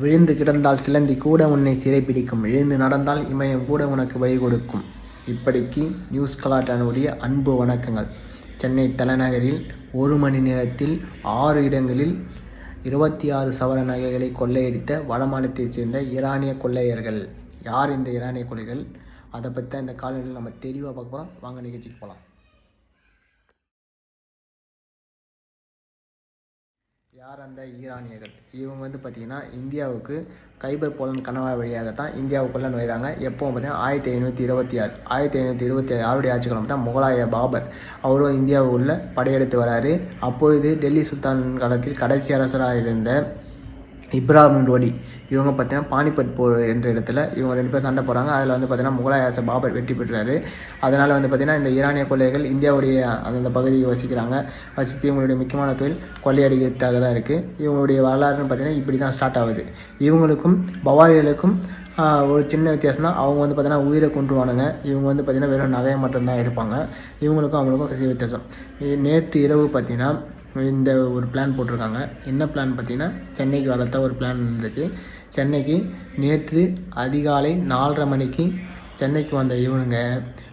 விழுந்து கிடந்தால் சிலந்தி கூட உன்னை சிறைப்பிடிக்கும், எழுந்து நடந்தால் இமயம் கூட உனக்கு வழி கொடுக்கும். இப்படிக்கு நியூஸ் கலாட்டானுடைய அன்பு வணக்கங்கள். சென்னை தலைநகரில் 1 மணி நேரத்தில் 6 இடங்களில் 26 சவர நகைகளை கொள்ளையடித்த வடமாநிலத்தைச் சேர்ந்த ஈரானிய கொள்ளையர்கள். யார் இந்த ஈரானிய கொள்ளைகள்? அதை பற்றி தான் இந்த காலையில் நம்ம தெளிவாக பார்க்க போகிறோம். வாங்க நிகழ்ச்சிக்கு போகலாம். யார் அந்த ஈரானியர்கள்? இவங்க பார்த்திங்கன்னா இந்தியாவுக்கு கைபர் போலன் கணவாய் வழியாக தான் இந்தியாவுக்குள்ளே நுழைகிறாங்க. எப்போவும் பார்த்தீங்கன்னா 1526 யாருடைய ஆட்சி காலம் தான் முகலாய பாபர் அவரும் இந்தியாவுக்குள்ளே படையெடுத்து வராரு. அப்பொழுது டெல்லி சுல்தான் காலத்தில் கடைசி அரசராக இருந்த இப்ராஹிம் லோடி இவங்க பார்த்தீங்கன்னா பானிபட் போர் என்ற இடத்துல இவங்க 2 பேர் சண்டை போகிறாங்க. அதில் பார்த்தீங்கன்னா முகலாய அரசர் பாபர் வெற்றி பெற்றார். அதனால் பார்த்தீங்கன்னா இந்த ஈரானிய கொள்ளைகள் இந்தியாவுடைய அந்த பகுதியை வசிக்கிறாங்க. வசித்து இவங்களுடைய முக்கியமான தொழில் கொள்ளையடிக்கிறதாக தான் இருக்குது. இவங்களுடைய வரலாறுன்னு பார்த்தீங்கன்னா இப்படி தான் ஸ்டார்ட் ஆகுது. இவங்களுக்கும் பவாரிகளுக்கும் ஒரு சின்ன வித்தியாசம் தான். அவங்க பார்த்தீங்கன்னா உயிரை கொண்டுருவானுங்க. இவங்க பார்த்தீங்கன்னா வெறும் நகையை மட்டும்தான் எடுப்பாங்க. இவங்களுக்கும் அவங்களுக்கும் வித்தியாசம். நேற்று இரவு பார்த்தீங்கன்னா இந்த ஒரு பிளான் போட்டிருக்காங்க. என்ன பிளான் பார்த்தீங்கன்னா சென்னைக்கு வரத்தான் ஒரு பிளான் இருக்குது. சென்னைக்கு நேற்று அதிகாலை 4:30 மணிக்கு சென்னைக்கு வந்த இவனுங்க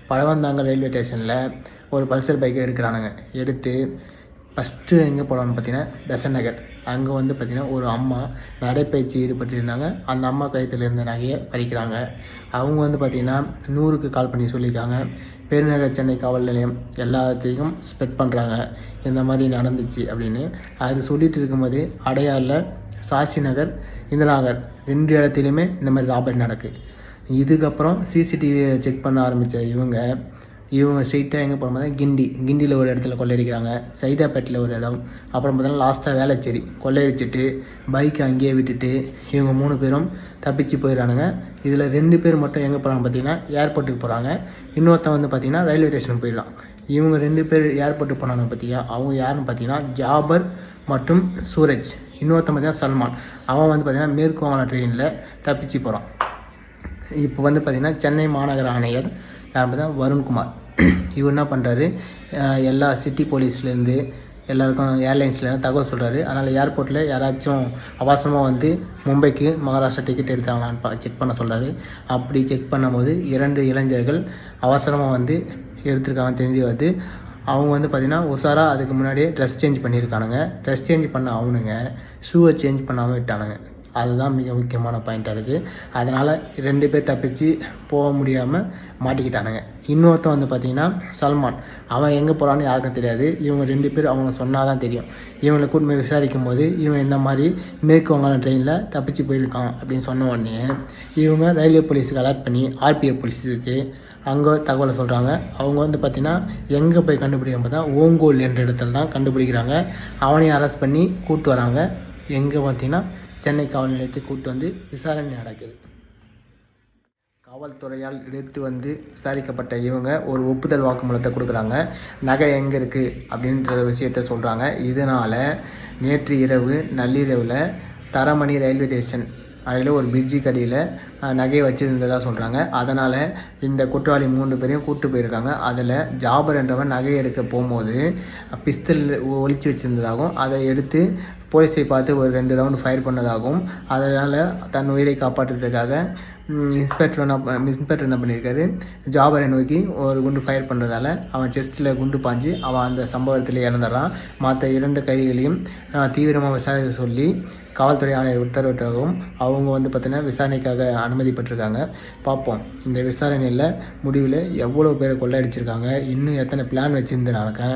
பழவந்தாங்கல் ரயில்வே ஸ்டேஷனில் ஒரு பல்சர் பைக்கை எடுக்கிறானுங்க. எடுத்து ஃபஸ்ட்டு எங்கே போகிறான்னு பார்த்தீங்கன்னா பெசன்ட் நகர். அங்கே பார்த்திங்கன்னா ஒரு அம்மா நடைப்பயிற்சி ஈடுபட்டிருந்தாங்க. அந்த அம்மா கழுத்தில் இருந்த நகையை பறிக்கிறாங்க. அவங்க பார்த்திங்கன்னா 100க்கு கால் பண்ணி சொல்லியிருக்காங்க. பெருநகர் சென்னை காவல் நிலையம் எல்லாத்தையும் ஸ்ப்ரெட் பண்ணுறாங்க, இந்த மாதிரி நடந்துச்சு அப்படின்னு. அது சொல்லிட்டு இருக்கும்போது அடையாரில் சாசி நகர், இந்திரா நகர் 2 இடத்துலையுமே இந்த மாதிரி ராபரி நடக்குது. இதுக்கப்புறம் சிசிடிவியை செக் பண்ண ஆரம்பித்த இவங்க ஸ்ட்ரெயிட்டாக எங்கே போகும்போது கிண்டியில் ஒரு இடத்துல கொள்ளையடிக்கிறாங்க. சைதாப்பேட்டில் ஒரு இடம், அப்புறம் பார்த்தீங்கன்னா லாஸ்ட்டாக வேளச்சேரி கொள்ளையடிச்சிட்டு பைக்கை அங்கேயே விட்டுட்டு இவங்க 3 பேரும் தப்பிச்சு போயிடறானுங்க. இதில் 2 பேர் மட்டும் எங்கே போகிறாங்க பார்த்தீங்கன்னா ஏர்போர்ட்டுக்கு போகிறாங்க. இன்னொருத்தன் பார்த்தீங்கன்னா ரயில்வே ஸ்டேஷனுக்கு போயிடலாம். இவங்க 2 பேர் ஏர்போர்ட்டுக்கு போனாங்க பார்த்தியா, அவங்க யாருன்னு பார்த்தீங்கன்னா ஜாபர் மற்றும் சூரஜ். இன்னொருத்தன் பார்த்தீங்கன்னா சல்மான். அவன் பார்த்தீங்கன்னா மேற்கு வங்க ட்ரெயினில் தப்பிச்சு போகிறான். இப்போ பார்த்திங்கன்னா சென்னை மாநகர ஆணையர் யார் தான் வருண்குமார். இவர் என்ன பண்ணுறாரு, எல்லா சிட்டி போலீஸ்லேருந்து எல்லாருக்கும் ஏர்லைன்ஸில் தகவல் சொல்கிறாரு. அதனால் ஏர்போர்ட்டில் யாராச்சும் அவசரமாக மும்பைக்கு மகாராஷ்டிரா டிக்கெட் எடுத்தாங்களான்னு செக் பண்ண சொல்கிறாரு. அப்படி செக் பண்ணும்போது 2 இளைஞர்கள் அவசரமாக எடுத்துருக்காங்க தெரிஞ்சு வருது. அவங்க பார்த்திங்கன்னா உஷாராக அதுக்கு முன்னாடியே ட்ரெஸ் சேஞ்ச் பண்ணியிருக்கானுங்க. ட்ரெஸ் சேஞ்ச் பண்ண அவனுங்க ஷூவை சேஞ்ச் பண்ணாமல் விட்டானுங்க. அதுதான் மிக முக்கியமான பாயிண்ட்டாக இருக்குது. அதனால் 2 பேர் தப்பிச்சு போக முடியாமல் மாட்டிக்கிட்டானுங்க. இன்னொருத்தன் பார்த்திங்கன்னா சல்மான். அவன் எங்கே போகிறான்னு யாருக்கும் தெரியாது. இவங்க 2 பேர் அவங்க சொன்னால் தான் தெரியும். இவங்களை கூட்டு போய் விசாரிக்கும் போது இவன் இந்த மாதிரி மேற்கு வங்காளம் ட்ரெயினில் தப்பிச்சு போயிருக்கான் அப்படின்னு சொன்ன உடனே இவங்க ரயில்வே போலீஸுக்கு அலர்ட் பண்ணி RPF போலீஸுக்கு அங்கே தகவலை சொல்கிறாங்க. அவங்க பார்த்திங்கன்னா எங்கே போய் கண்டுபிடிக்கும் பார்த்தா ஓங்கோல் என்ற இடத்துல தான் கண்டுபிடிக்கிறாங்க. அவனையும் அரெஸ்ட் பண்ணி கூப்பிட்டு வராங்க. எங்கே பார்த்திங்கன்னா சென்னை காவல் நிலையத்தை கூப்பிட்டு விசாரணை நடக்குது. காவல்துறையால் எடுத்து விசாரிக்கப்பட்ட இவங்க ஒரு ஒப்புதல் வாக்குமூலத்தை கொடுக்குறாங்க. நகை எங்கே இருக்குது அப்படின்ற விஷயத்த சொல்கிறாங்க. இதனால் நேற்று இரவு நள்ளிரவில் தரமணி ரயில்வே ஸ்டேஷன் அதில் ஒரு பிரிட்ஜி கடியில் நகையை வச்சுருந்ததாக சொல்கிறாங்க. அதனால் இந்த குற்றவாளி 3 பேரையும் கூப்பிட்டு போயிருக்காங்க. அதில் ஜாபர் என்றவன் நகையை எடுக்க போகும்போது பிஸ்தல் ஒளிச்சு வச்சுருந்ததாகவும் அதை எடுத்து போலீஸை பார்த்து ஒரு 2 ரவுண்டு ஃபயர் பண்ணதாகவும் அதனால் தன் உயிரை காப்பாற்றுறதுக்காக இன்ஸ்பெக்டர் என்ன பண்ணியிருக்காரு, ஜாபரை நோக்கி ஒரு குண்டு ஃபயர் பண்ணுறதால அவன் செஸ்ட்டில் குண்டு பாஞ்சு அவன் அந்த சம்பவத்தில் இறந்துடுறான். மற்ற 2 கைதிகளையும் தீவிரமாக விசாரிக்க சொல்லி காவல்துறை ஆணையர் உத்தரவிட்டாகவும் அவங்க பார்த்தீங்கன்னா விசாரணைக்காக அனுமதிப்பட்டிருக்காங்க. பார்ப்போம் இந்த விசாரணையில் முடிவில் எவ்வளோ பேரை கொள்ளையடிச்சிருக்காங்க, இன்னும் எத்தனை பிளான் வச்சுருந்தாங்க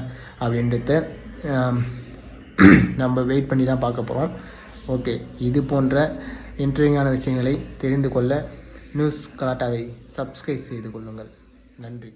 அப்படின்றத நம்ம வெயிட் பண்ணி தான் பார்க்க போகிறோம். ஓகே, இது போன்ற இன்ட்ரெஸ்டிங்கான விஷயங்களை தெரிந்து கொள்ள நியூஸ் கலாட்டாவை சப்ஸ்கிரைப் செய்து கொள்ளுங்கள். நன்றி.